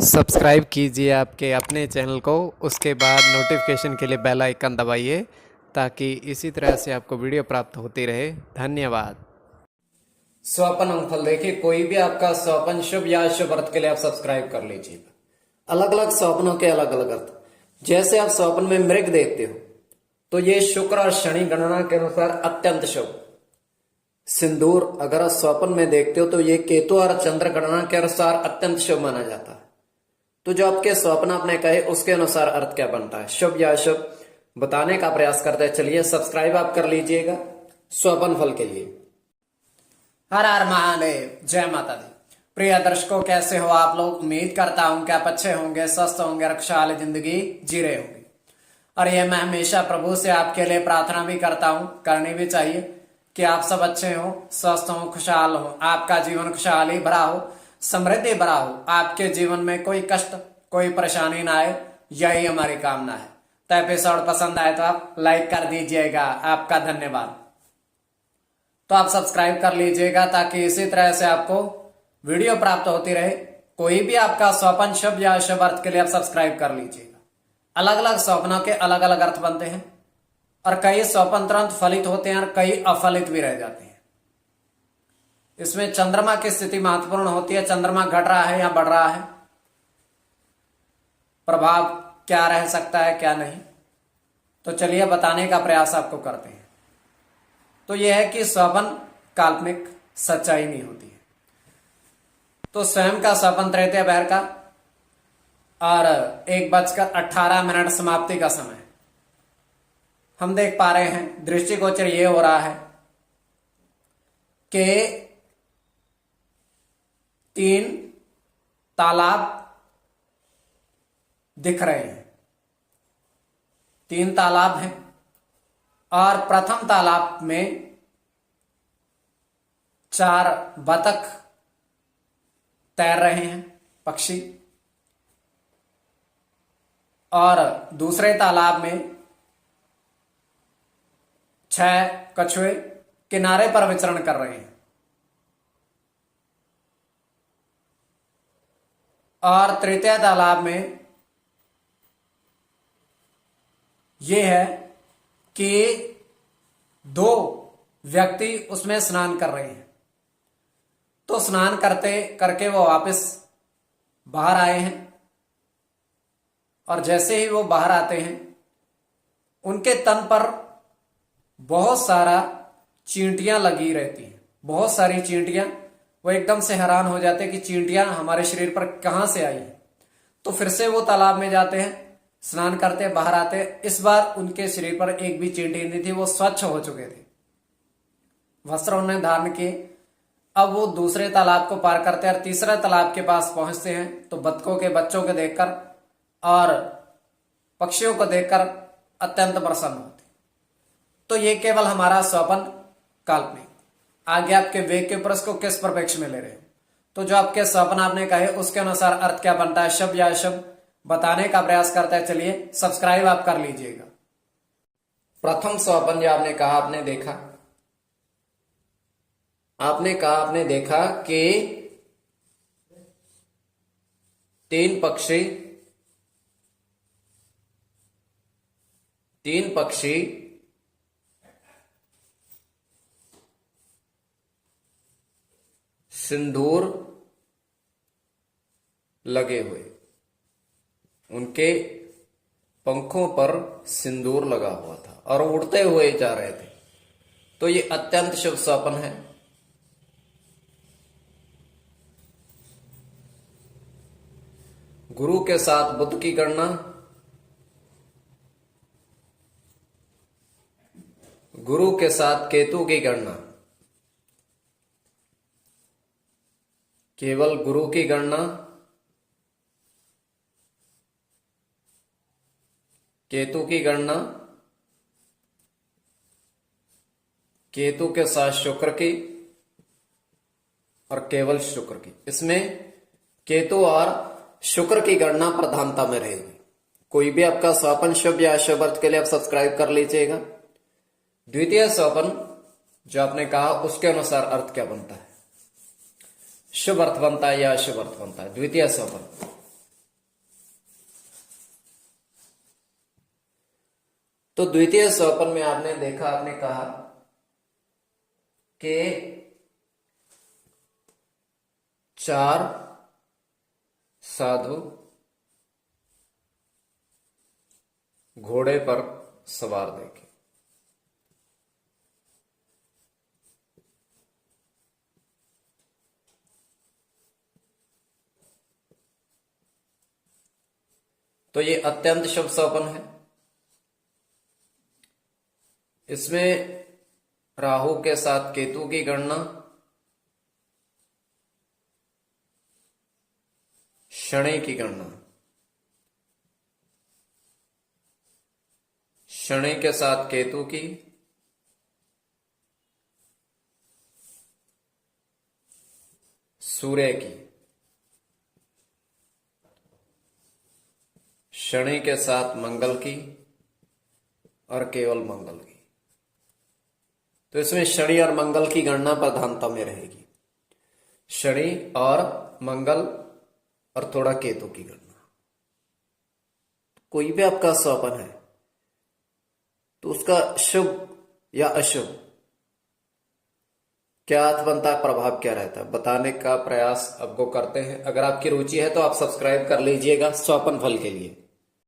Subscribe कीजिए आपके अपने चैनल को, उसके बाद नोटिफिकेशन के लिए बेल आइकन दबाइए ताकि इसी तरह से आपको वीडियो प्राप्त होती रहे। धन्यवाद। स्वपन अंगफल देखिए, कोई भी आपका स्वपन शुभ या अशुभ अर्थ के लिए आप सब्सक्राइब कर लीजिएगा। अलग अलग स्वप्नों के अलग अलग अर्थ। जैसे आप स्वप्न में मृग देखते हो तो ये शुक्र और शनि गणना के अनुसार अत्यंत शुभ। सिंदूर अगर आप स्वप्न में देखते हो तो ये केतु और चंद्र गणना के अनुसार अत्यंत शुभ माना जाता है। तो जो आपके स्वप्न आपने कहे उसके अनुसार अर्थ क्या बनता है, शुभ या अशुभ, बताने का प्रयास करते हैं। चलिए सब्सक्राइब आप कर लीजिएगा स्वपन फल के लिए। हर हर महादेव, जय माता दी। प्रिय दर्शकों, कैसे हो आप लोग? उम्मीद करता हूं कि आप अच्छे होंगे, स्वस्थ होंगे, रक्षाल जिंदगी जी रहे होंगे। और ये मैं हमेशा प्रभु से आपके लिए प्रार्थना भी करता हूं, करनी भी चाहिए कि आप सब अच्छे हो, स्वस्थ हो, खुशहाल हो, आपका जीवन खुशहाली भरा हो, समृद्धि भरा हो, आपके जीवन में कोई कष्ट कोई परेशानी ना आए, यही हमारी कामना है। तो एपिसोड पसंद आए तो आप लाइक कर दीजिएगा, आपका धन्यवाद। तो आप सब्सक्राइब कर लीजिएगा ताकि इसी तरह से आपको वीडियो प्राप्त होती रहे। कोई भी आपका स्वपन शुभ या अशुभ अर्थ के लिए आप सब्सक्राइब कर लीजिएगा। अलग अलग स्वप्नों के अलग अलग अर्थ बनते हैं और कई स्वप्न तुरंत फलित होते हैं और कई अफलित भी रह जाते हैं। इसमें चंद्रमा की स्थिति महत्वपूर्ण होती है। चंद्रमा घट रहा है या बढ़ रहा है, प्रभाव क्या रह सकता है क्या नहीं, तो चलिए बताने का प्रयास आपको करते हैं। तो यह है कि स्वप्न काल्पनिक, सच्चाई नहीं होती है। तो स्वयं का स्वप्न तृतीय पहर का और 1:18 समाप्ति का समय हम देख पा रहे हैं। दृष्टिगोचर ये हो रहा है कि 3 तालाब दिख रहे हैं। 3 तालाब हैं और प्रथम तालाब में 4 बतख तैर रहे हैं, पक्षी, और दूसरे तालाब में 6 कछुए किनारे पर विचरण कर रहे हैं। और तृतीय तालाब में यह है कि 2 व्यक्ति उसमें स्नान कर रहे हैं। तो स्नान करते करके वो वापस बाहर आए हैं और जैसे ही वो बाहर आते हैं उनके तन पर बहुत सारा चींटियां लगी रहती हैं, बहुत सारी चींटियां। वो एकदम से हैरान हो जाते हैं कि चींटियां हमारे शरीर पर कहां से आई हैं। तो फिर से वो तालाब में जाते हैं, स्नान करते हैं, बाहर आते हैं। इस बार उनके शरीर पर एक भी चींटी नहीं थी, वो स्वच्छ हो चुके थे, वस्त्र उन्होंने धारण किए। अब वो दूसरे तालाब को पार करते हैं और तीसरे तालाब के पास पहुंचते हैं तो बतखों के बच्चों को देखकर और पक्षियों को देखकर अत्यंत प्रसन्न होते। तो ये केवल हमारा स्वप्न काल्पनिक। आगे आपके वेग के ऊपर इसको किस परिप्रेक्ष्य में ले रहे हो, तो जो आपके स्वप्न आपने कहे उसके अनुसार अर्थ क्या बनता है, शुभ या अशुभ, बताने का प्रयास करता है। चलिए सब्सक्राइब आप कर लीजिएगा। प्रथम स्वप्न जो आपने कहा, आपने देखा कि 3 पक्षी सिंदूर लगे हुए, उनके पंखों पर सिंदूर लगा हुआ था और उड़ते हुए जा रहे थे। तो ये अत्यंत शुभ स्वप्न है। गुरु के साथ बुध की गणना, गुरु के साथ केतु की गणना, केवल गुरु की गणना, केतु की गणना, केतु के साथ शुक्र की और केवल शुक्र की। इसमें केतु और शुक्र की गणना प्रधानता में रहेगी। कोई भी आपका स्वपन शुभ या अशुभ अर्थ के लिए आप सब्सक्राइब कर लीजिएगा। द्वितीय स्वपन जो आपने कहा उसके अनुसार अर्थ क्या बनता है, शुभ अर्थ बनता है या अशुभ अर्थ बनता है। द्वितीय स्वपन तो द्वितीय स्वपन में आपने देखा, आपने कहा कि 4 साधु घोड़े पर सवार देखे। तो ये अत्यंत शुभ स्वप्न है। इसमें राहु के साथ केतु की गणना, शनि की गणना, शनि के साथ केतु की, सूर्य की, शनि के साथ मंगल की और केवल मंगल की। तो इसमें शनि और मंगल की गणना प्रधानता में रहेगी, शनि और मंगल और थोड़ा केतु की गणना। कोई भी आपका स्वपन है तो उसका शुभ या अशुभ क्या अर्थ बनता है, प्रभाव क्या रहता है, बताने का प्रयास आपको करते हैं। अगर आपकी रुचि है तो आप सब्सक्राइब कर लीजिएगा स्वपन फल के लिए।